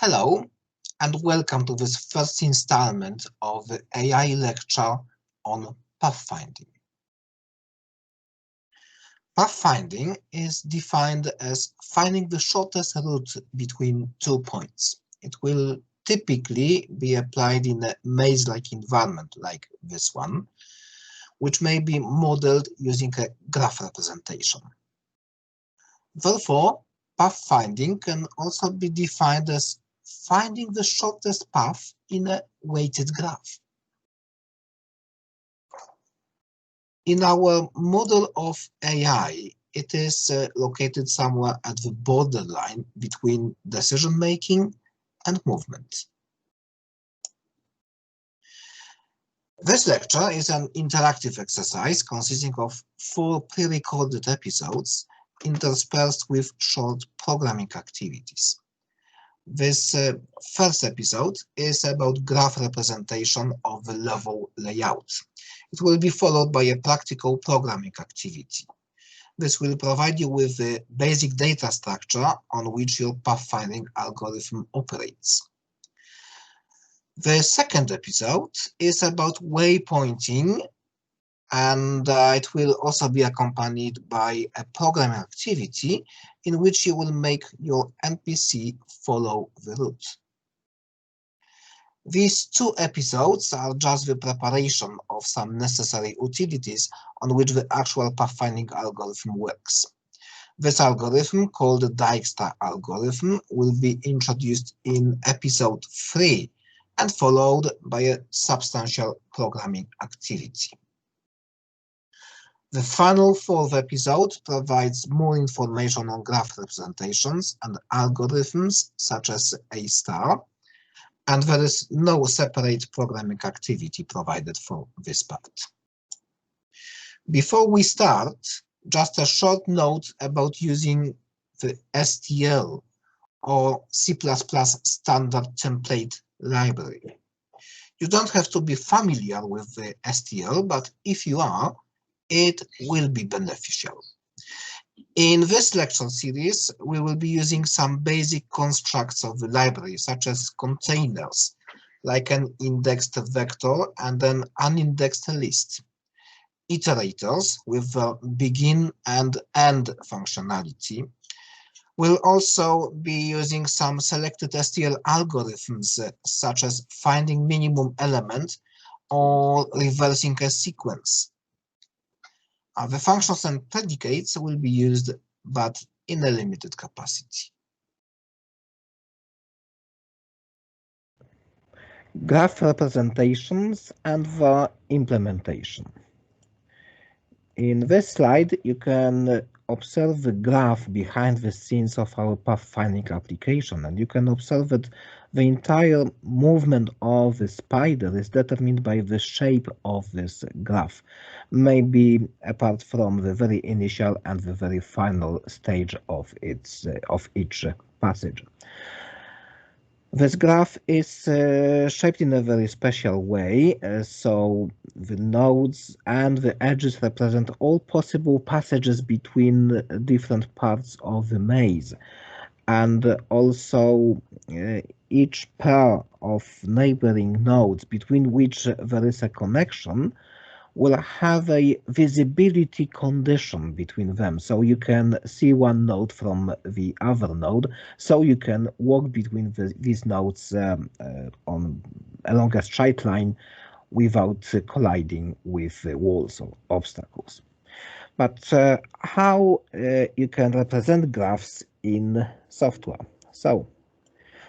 Hello, and welcome to this first installment of the AI lecture on pathfinding. Pathfinding is defined as finding the shortest route between 2 points. It will typically be applied in a maze-like environment like this one, which may be modeled using a graph representation. Therefore, pathfinding can also be defined as finding the shortest path in a weighted graph. In our model of AI, it is located somewhere at the borderline between decision-making and movement. This lecture is an interactive exercise consisting of 4 pre-recorded episodes interspersed with short programming activities. This first episode is about graph representation of the level layout. It will be followed by a practical programming activity. This will provide you with the basic data structure on which your pathfinding algorithm operates. The second episode is about waypointing, and it will also be accompanied by a programming activity in which you will make your NPC follow the route. These 2 episodes are just the preparation of some necessary utilities on which the actual pathfinding algorithm works. This algorithm, called the Dijkstra algorithm, will be introduced in episode 3 and followed by a substantial programming activity. The final 4th episode provides more information on graph representations and algorithms such as A*, and there is no separate programming activity provided for this part. Before we start, just a short note about using the STL or C++ standard template library. You don't have to be familiar with the STL, but if you are, it will be beneficial. In this lecture series, we will be using some basic constructs of the library, such as containers, like an indexed vector and an unindexed list, iterators with the begin and end functionality. We'll also be using some selected STL algorithms, such as finding minimum element or reversing a sequence. The functions and predicates will be used, but in a limited capacity. Graph representations and the implementation. In this slide, you can observe the graph behind the scenes of our pathfinding application, and you can observe that the entire movement of the spider is determined by the shape of this graph, maybe apart from the very initial and the very final stage of each passage. This graph is shaped in a very special way, so the nodes and the edges represent all possible passages between different parts of the maze, and also each pair of neighboring nodes between which there is a connection will have a visibility condition between them, so you can see one node from the other node, so you can walk between these nodes along a straight line without colliding with walls or obstacles. But how you can represent graphs in software? So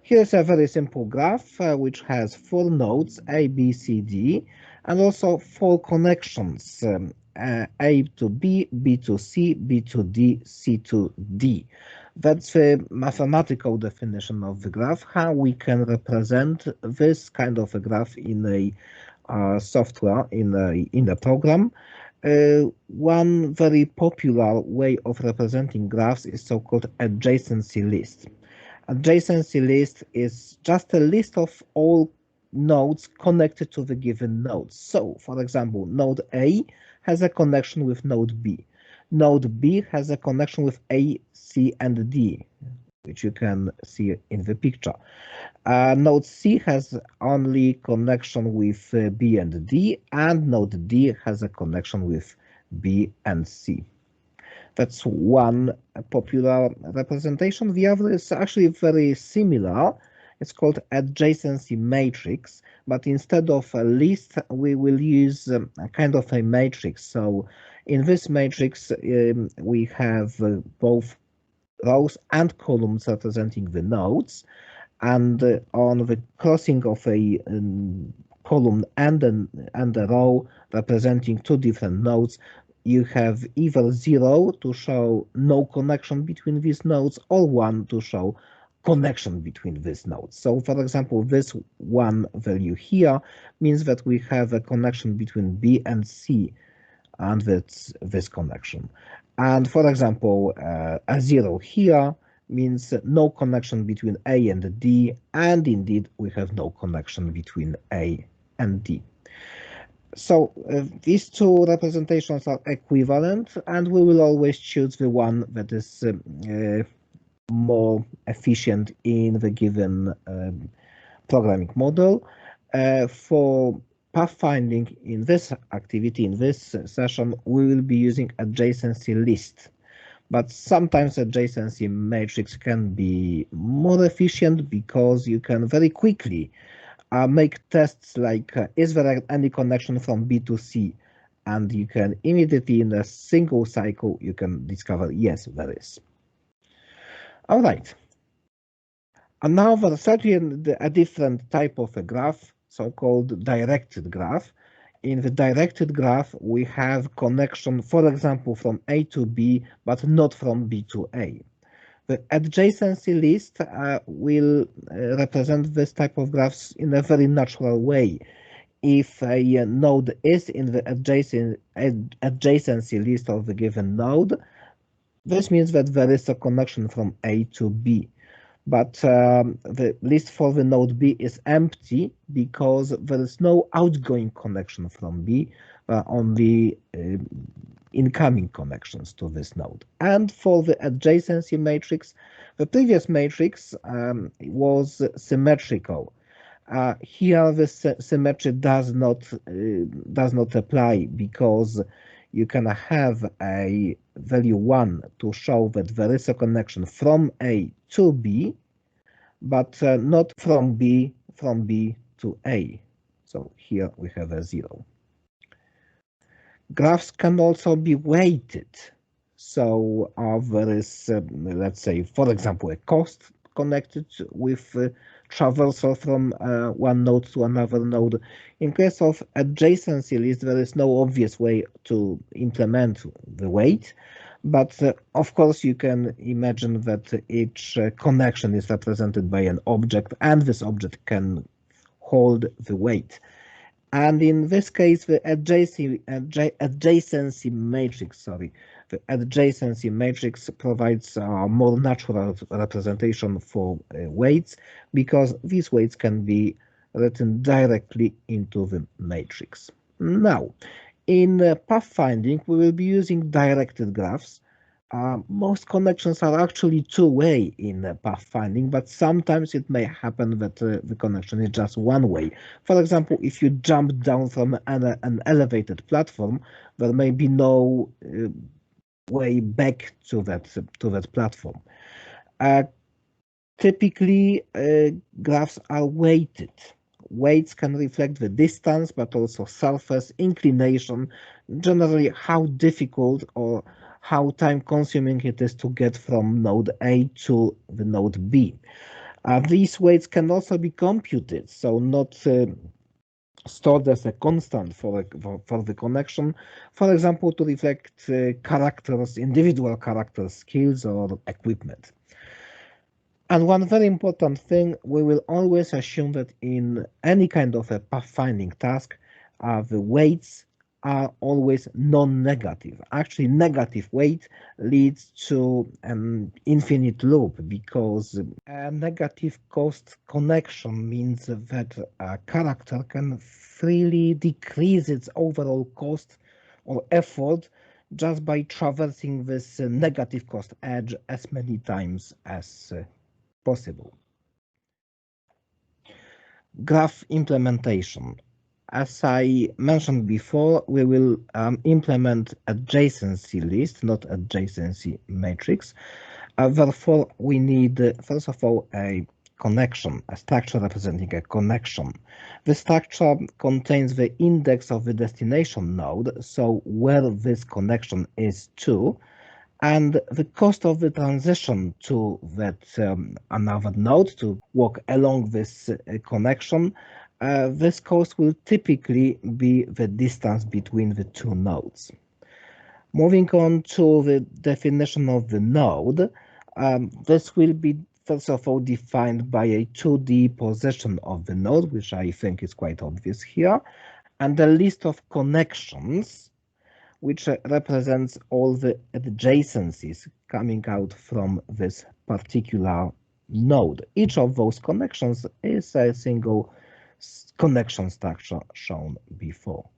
here's a very simple graph which has 4 nodes, A, B, C, D, and also 4 connections, A to B, B to C, B to D, C to D. That's the mathematical definition of the graph, how we can represent this kind of a graph in a software, in a program. One very popular way of representing graphs is so-called adjacency list. Adjacency list is just a list of all nodes connected to the given nodes. So, for example, node A has a connection with node B. Node B has a connection with A, C, and D. which you can see in the picture. Node C has only connection with B and D, and node D has a connection with B and C. That's one popular representation. The other is actually very similar. It's called adjacency matrix, but instead of a list, we will use a kind of a matrix. So in this matrix, we have both rows and columns representing the nodes, and on the crossing of a column and a row representing two different nodes, you have either 0 to show no connection between these nodes or 1 to show connection between these nodes. So for example, this one value here means that we have a connection between B and C, and that's this connection. And for example, a 0 here means no connection between A and D, and indeed we have no connection between A and D. So these two representations are equivalent, and we will always choose the one that is more efficient in the given programming model. For pathfinding in this activity, in this session, we will be using adjacency list. But sometimes adjacency matrix can be more efficient because you can very quickly make tests like, is there any connection from B to C? And you can immediately, in a single cycle, you can discover, yes, there is. All right. And now there's certainly a different type of a graph, so-called directed graph. In the directed graph, we have connection, for example, from A to B, but not from B to A. The adjacency list will represent this type of graphs in a very natural way. If a node is in the adjacency list of the given node, this means that there is a connection from A to B. But the list for the node B is empty because there is no outgoing connection from B, only incoming connections to this node. And for the adjacency matrix, the previous matrix was symmetrical. Here the symmetry does not apply because you can have a value 1 to show that there is a connection from A to B, but not from B to A. So here we have a 0. Graphs can also be weighted. So there is, let's say, for example, a cost connected with traversal from one node to another node. In case of adjacency list, there is no obvious way to implement the weight, but of course you can imagine that each connection is represented by an object, and this object can hold the weight. And in this case, the adjacency matrix provides a more natural representation for weights, because these weights can be written directly into the matrix. Now, in pathfinding, we will be using directed graphs. Most connections are actually two-way in pathfinding, but sometimes it may happen that the connection is just one-way. For example, if you jump down from an elevated platform, there may be no way back to that platform. Typically, graphs are weighted. Weights can reflect the distance, but also surface, inclination, generally how difficult or how time-consuming it is to get from node A to the node B. These weights can also be computed, so not stored as a constant for the connection, for example, to reflect individual characters, skills, or equipment. And one very important thing, we will always assume that in any kind of a pathfinding task, the weights are always non-negative. Actually, negative weight leads to an infinite loop, because a negative cost connection means that a character can freely decrease its overall cost or effort just by traversing this negative cost edge as many times as possible. Graph implementation. As I mentioned before, we will implement adjacency list, not adjacency matrix. Therefore, we need, first of all, a connection, a structure representing a connection. The structure contains the index of the destination node, so where this connection is to, and the cost of the transition to that another node to walk along this connection. This cost will typically be the distance between the two nodes. Moving on to the definition of the node, this will be first of all defined by a 2D position of the node, which I think is quite obvious here, and a list of connections, which represents all the adjacencies coming out from this particular node. Each of those connections is a single connection structure shown before.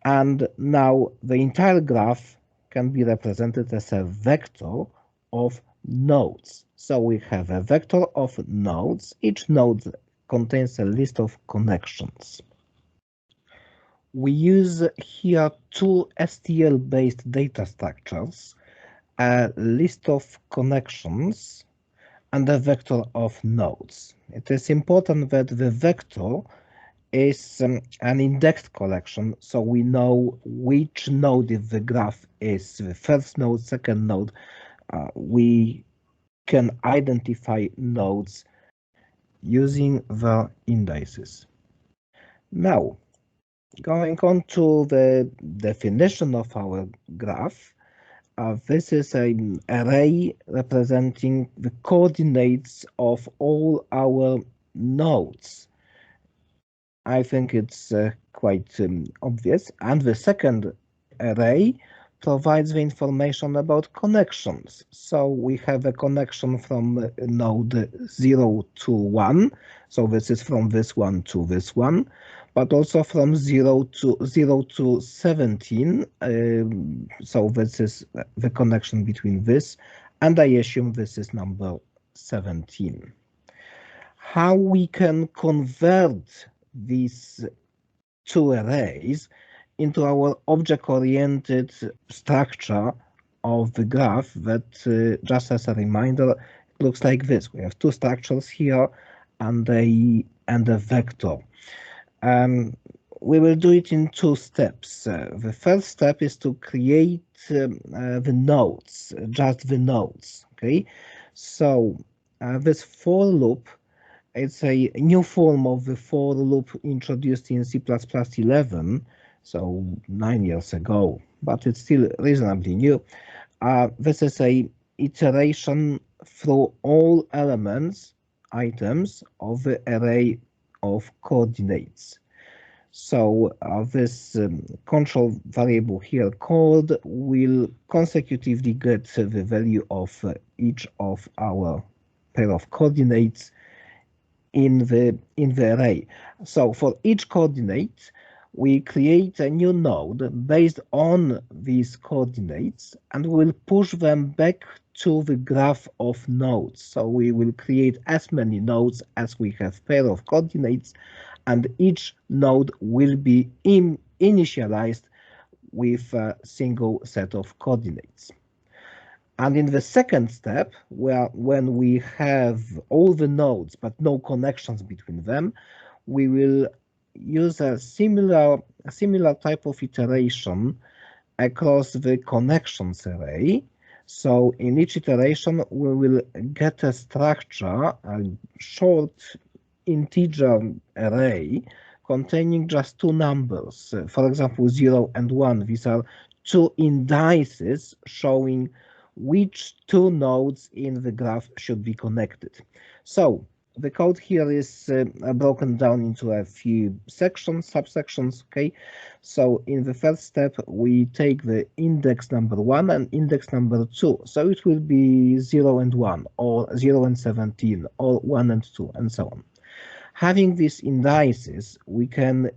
And now the entire graph can be represented as a vector of nodes. So we have a vector of nodes. Each node contains a list of connections. We use here two STL-based data structures, a list of connections and a vector of nodes. It is important that the vector is an indexed collection, so we know which node in the graph is the first node, second node. We can identify nodes using the indices. Now, going on to the definition of our graph, this is an array representing the coordinates of all our nodes. I think it's quite obvious. And the second array provides the information about connections. So we have a connection from node 0 to 1. So this is from this one to this one, but also from 0 to 17. So this is the connection between this, and I assume this is number 17. How we can convert these two arrays into our object-oriented structure of the graph that, just as a reminder, looks like this. We have two structures here and a vector. We will do it in two steps. The first step is to create the nodes, just the nodes. Okay, so this for loop, it's a new form of the for loop introduced in C++11, so 9 years ago, but it's still reasonably new. This is a iteration through all items of the array of coordinates. So this control variable here called will consecutively get the value of each of our pair of coordinates in the array. So for each coordinate, we create a new node based on these coordinates, and we'll push them back to the graph of nodes. So we will create as many nodes as we have pair of coordinates, and each node will be initialized with a single set of coordinates. And in the second step, when we have all the nodes but no connections between them, we will use a similar type of iteration across the connections array. So in each iteration, we will get a structure, a short integer array containing just two numbers. For example, 0 and 1. These are two indices showing which two nodes in the graph should be connected. So the code here is broken down into a few subsections, okay? So in the first step, we take the index number 1 and index number 2. So it will be 0 and 1, or 0 and 17, or 1 and 2, and so on. Having these indices, we can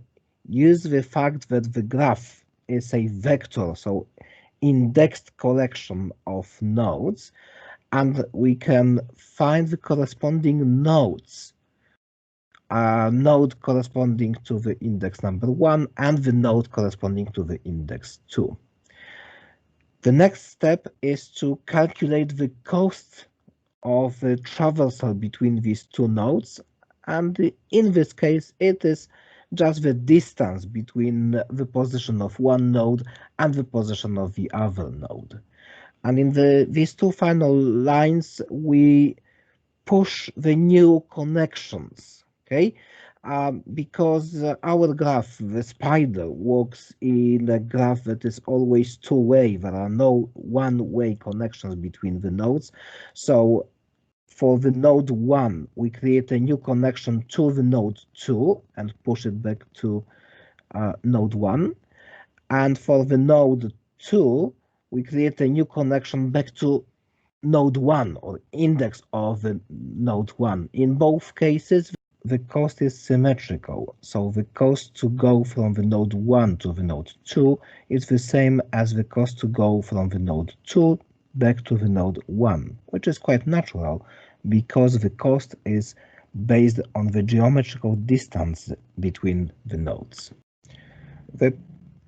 use the fact that the graph is a vector, so indexed collection of nodes, and we can find the corresponding nodes. A node corresponding to the index number 1 and the node corresponding to the index 2. The next step is to calculate the cost of the traversal between these two nodes, and in this case it is just the distance between the position of one node and the position of the other node. And in these two final lines we push the new connections, okay? Because our graph, the spider, works in a graph that is always two-way. There are no one-way connections between the nodes. So for the node 1, we create a new connection to the node 2 and push it back to node 1. And for the node 2, we create a new connection back to node 1 or index of the node 1. In both cases, the cost is symmetrical. So the cost to go from the node 1 to the node 2 is the same as the cost to go from the node 2 back to the node 1, which is quite natural because the cost is based on the geometrical distance between the nodes. The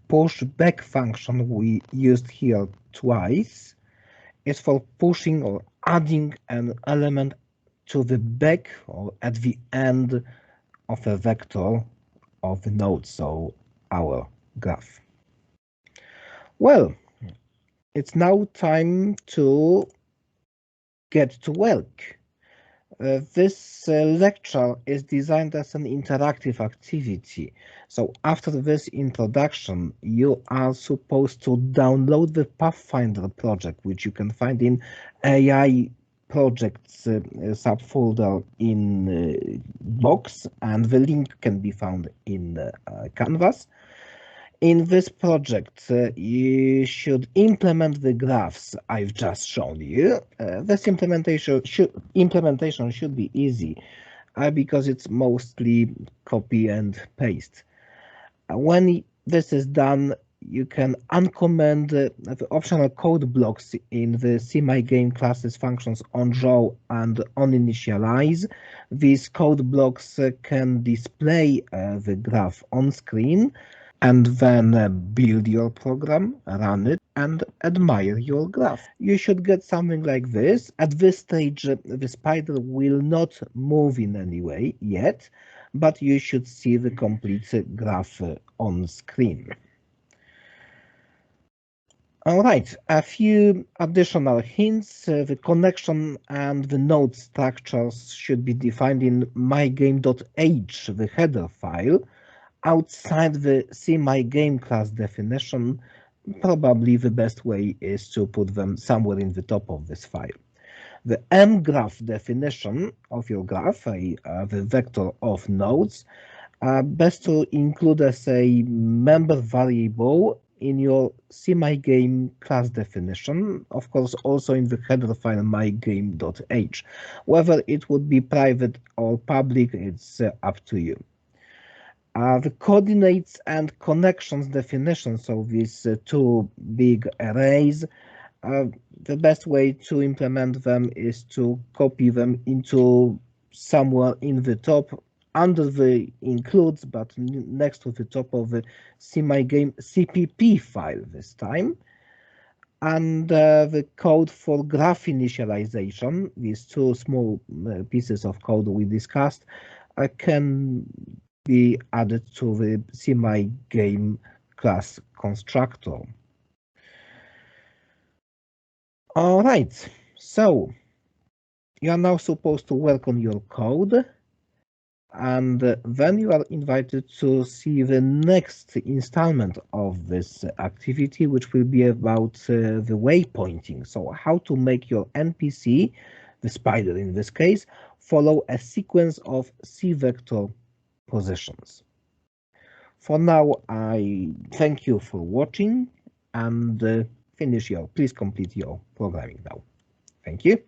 pushback function we used here twice is for pushing or adding an element to the back or at the end of a vector of the node, so our graph. Well, it's now time to get to work. This lecture is designed as an interactive activity. So after this introduction, you are supposed to download the Pathfinder project, which you can find in AI projects subfolder in Box, and the link can be found in Canvas. In this project, you should implement the graphs I've just shown you. This implementation should be easy because it's mostly copy and paste. When this is done, you can uncomment the optional code blocks in the CMyGame classes functions onDraw and onInitialize. These code blocks can display the graph on screen, and then build your program, run it, and admire your graph. You should get something like this. At this stage, the spider will not move in any way yet, but you should see the complete graph on screen. All right, a few additional hints. The connection and the node structures should be defined in mygame.h, the header file. Outside the CMyGame class definition, probably the best way is to put them somewhere in the top of this file. The mgraph definition of your graph, the vector of nodes, best to include as a member variable in your CMyGame class definition, of course also in the header file mygame.h. Whether it would be private or public, it's up to you. The coordinates and connections definitions of these two big arrays, the best way to implement them is to copy them into somewhere in the top, under the includes, but next to the top of the CMyGame CPP file this time. And the code for graph initialization, these two small pieces of code we discussed, can be added to the CMyGame class constructor. All right, so you are now supposed to work on your code, and then you are invited to see the next installment of this activity, which will be about the waypointing. So how to make your NPC, the spider in this case, follow a sequence of C-vector positions. For now, I thank you for watching and please complete your programming now. Thank you.